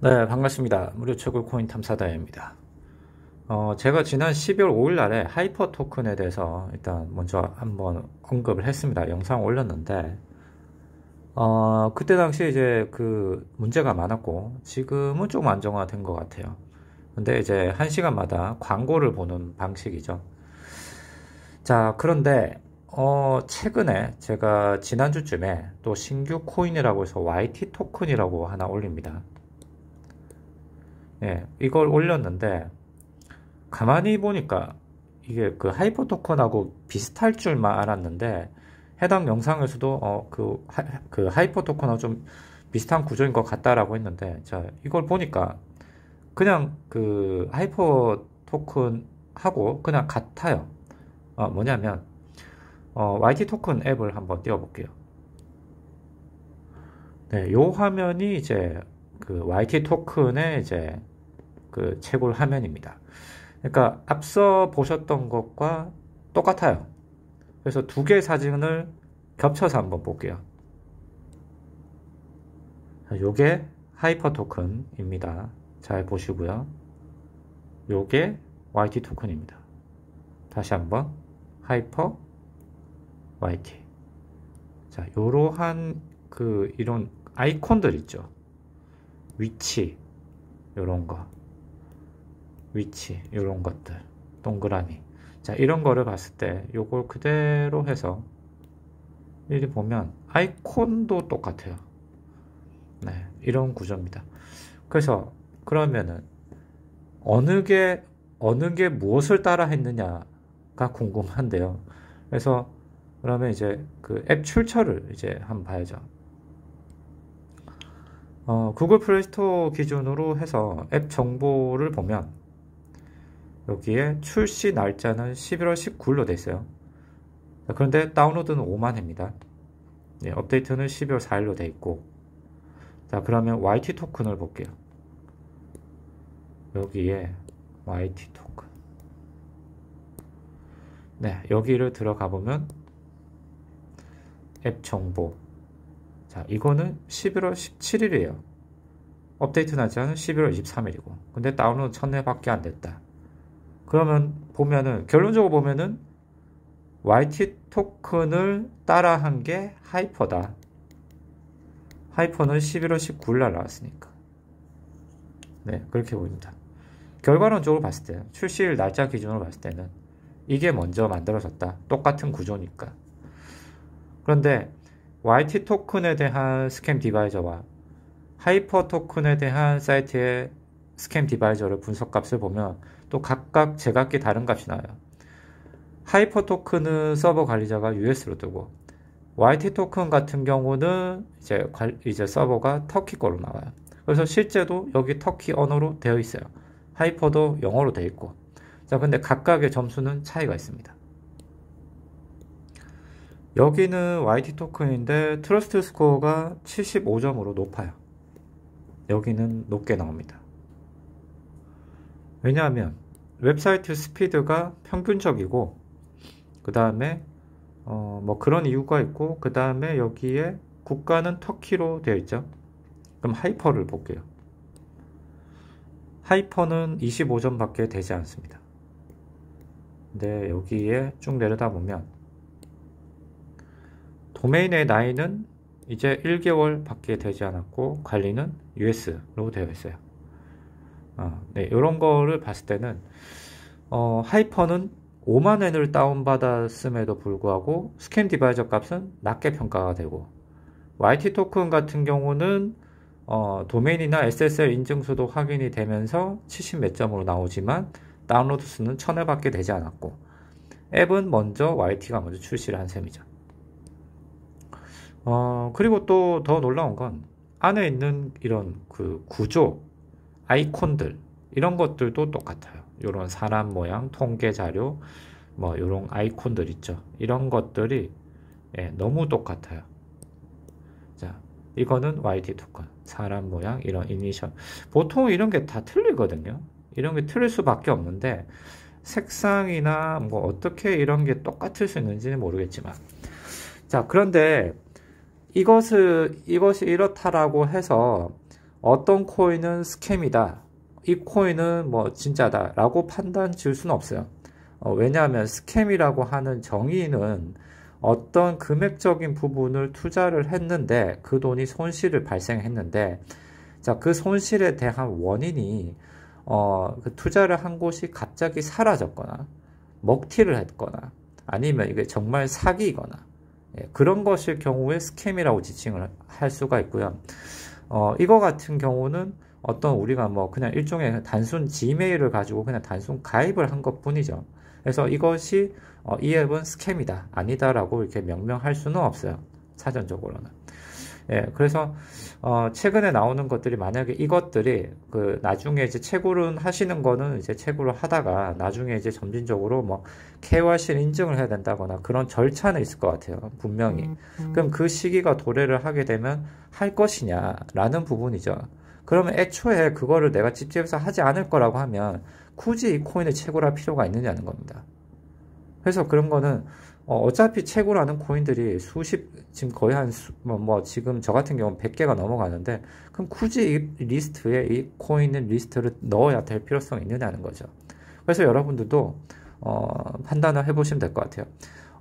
네, 반갑습니다. 무료 채굴 코인 탐사다입니다. 제가 지난 12월 5일 날에 하이퍼 토큰에 대해서 일단 먼저 한번 언급을 했습니다. 영상 올렸는데, 그때 당시 이제 그 문제가 많았고, 지금은 좀 안정화된 것 같아요. 근데 이제 1시간마다 광고를 보는 방식이죠. 자, 그런데, 최근에 제가 지난주쯤에 또 신규 코인이라고 해서 YT 토큰이라고 하나 올립니다. 예, 이걸 올렸는데, 가만히 보니까 이게 그 하이퍼 토큰하고 비슷할 줄만 알았는데 해당 영상에서도 그 하이퍼 토큰하고 좀 비슷한 구조인 것 같다라고 했는데 자 이걸 보니까 그냥 그 하이퍼 토큰하고 그냥 같아요. 뭐냐면 YT 토큰 앱을 한번 띄워볼게요. 네, 요 화면이 이제 그 YT 토큰의 이제 그 채굴 화면입니다. 그러니까 앞서 보셨던 것과 똑같아요. 그래서 두 개의 사진을 겹쳐서 한번 볼게요. 요게 하이퍼 토큰입니다. 잘 보시고요. 요게 YT 토큰입니다. 다시 한번 하이퍼 YT. 자, 요러한 그 이런 아이콘들 있죠. 위치 요런 거. 위치 이런 것들 동그라미 자 이런 거를 봤을 때 요걸 그대로 해서 여기 보면 아이콘도 똑같아요. 네, 이런 구조입니다. 그래서 그러면은 어느 게 무엇을 따라 했느냐가 궁금한데요. 그래서 그러면 이제 그 앱 출처를 이제 한번 봐야죠. 구글 플레이스토어 기준으로 해서 앱 정보를 보면 여기에 출시 날짜는 11월 19일로 돼 있어요. 그런데 다운로드는 5만 회입니다. 네, 업데이트는 12월 4일로 돼 있고 자 그러면 YT 토큰을 볼게요. 여기에 YT 토큰 네 여기를 들어가 보면 앱 정보 자 이거는 11월 17일이에요. 업데이트 날짜는 11월 23일이고 근데 다운로드 1000회밖에 안 됐다. 그러면 보면은 결론적으로 보면은 YT 토큰을 따라한 게 하이퍼다. 하이퍼는 11월 19일 날 나왔으니까. 네, 그렇게 보입니다. 결과론적으로 봤을 때 출시일 날짜 기준으로 봤을 때는 이게 먼저 만들어졌다. 똑같은 구조니까. 그런데 YT 토큰에 대한 스캠 디바이저와 하이퍼 토큰에 대한 사이트의 스캠 디바이저를 분석값을 보면 또 각각 제각기 다른 값이 나와요. 하이퍼 토큰은 서버 관리자가 US로 뜨고 YT 토큰 같은 경우는 이제 서버가 터키 거로 나와요. 그래서 실제도 여기 터키 언어로 되어 있어요. 하이퍼도 영어로 되어 있고. 자, 근데 각각의 점수는 차이가 있습니다. 여기는 YT 토큰인데 트러스트 스코어가 75점으로 높아요. 여기는 높게 나옵니다. 왜냐하면 웹사이트 스피드가 평균적이고 그 다음에 뭐 그런 이유가 있고 그 다음에 여기에 국가는 터키로 되어 있죠. 그럼 하이퍼를 볼게요. 하이퍼는 25점 밖에 되지 않습니다. 근데 여기에 쭉 내려다 보면 도메인의 나이는 이제 1개월 밖에 되지 않았고 관리는 US로 되어 있어요. 네, 이런 거를 봤을 때는 하이퍼는 5만 엔을 다운받았음에도 불구하고 스캠 디바이저 값은 낮게 평가가 되고 YT 토큰 같은 경우는 도메인이나 SSL 인증수도 확인이 되면서 70 몇 점으로 나오지만 다운로드 수는 1000회밖에 되지 않았고 앱은 먼저 YT가 먼저 출시를 한 셈이죠. 그리고 또 더 놀라운 건 안에 있는 이런 그 구조 아이콘들 이런 것들도 똑같아요. 이런 사람 모양, 통계 자료, 뭐 이런 아이콘들 있죠. 이런 것들이 너무 똑같아요. 자, 이거는 YT 토큰, 사람 모양, 이런 이니셜. 보통 이런 게 다 틀리거든요. 이런 게 틀릴 수밖에 없는데 색상이나 뭐 어떻게 이런 게 똑같을 수 있는지는 모르겠지만 자, 그런데 이것이 이렇다라고 해서 어떤 코인은 스캠이다, 이 코인은 뭐 진짜다 라고 판단 지을 수는 없어요. 왜냐하면 스캠이라고 하는 정의는 어떤 금액적인 부분을 투자를 했는데 그 돈이 손실을 발생했는데, 자, 그 손실에 대한 원인이 그 투자를 한 곳이 갑자기 사라졌거나 먹튀를 했거나 아니면 이게 정말 사기이거나, 예, 그런 것일 경우에 스캠이라고 지칭을 할 수가 있고요. 이거 같은 경우는 어떤 우리가 뭐 그냥 일종의 단순 지메일을 가지고 그냥 단순 가입을 한 것뿐이죠. 그래서 이것이 이 앱은 스캠이다, 아니다라고 이렇게 명명할 수는 없어요. 사전적으로는. 예, 그래서 최근에 나오는 것들이 만약에 이것들이 그 나중에 이제 채굴은 하시는 거는 이제 채굴을 하다가 나중에 이제 점진적으로 뭐 KYC를 인증을 해야 된다거나 그런 절차는 있을 것 같아요. 분명히. 그럼 그 시기가 도래를 하게 되면 할 것이냐라는 부분이죠. 그러면 애초에 그거를 내가 집집에서 하지 않을 거라고 하면 굳이 이 코인을 채굴할 필요가 있느냐는 겁니다. 그래서 그런 거는 어차피 채굴하는 코인들이 지금 거의 지금 저 같은 경우는 100개가 넘어가는데, 그럼 굳이 이 리스트에 이 코인의 리스트를 넣어야 될 필요성이 있느냐는 거죠. 그래서 여러분들도 판단을 해보시면 될 것 같아요.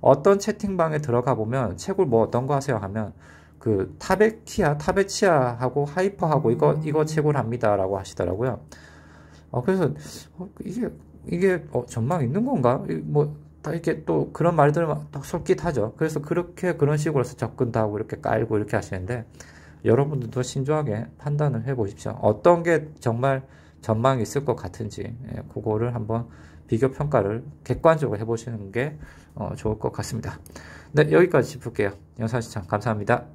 어떤 채팅방에 들어가 보면 채굴 뭐 어떤 거 하세요 하면 그 타베치아하고 하이퍼하고 이거 채굴합니다라고 하시더라고요. 그래서 이게 전망 있는 건가? 다 이렇게 또 그런 말들을 막 솔깃하죠. 그래서 그런 식으로 해서 접근도 하고 이렇게 깔고 이렇게 하시는데, 여러분들도 신중하게 판단을 해 보십시오. 어떤 게 정말 전망이 있을 것 같은지, 예, 그거를 한번 비교 평가를 객관적으로 해 보시는 게 좋을 것 같습니다. 네, 여기까지 짚을게요. 영상 시청 감사합니다.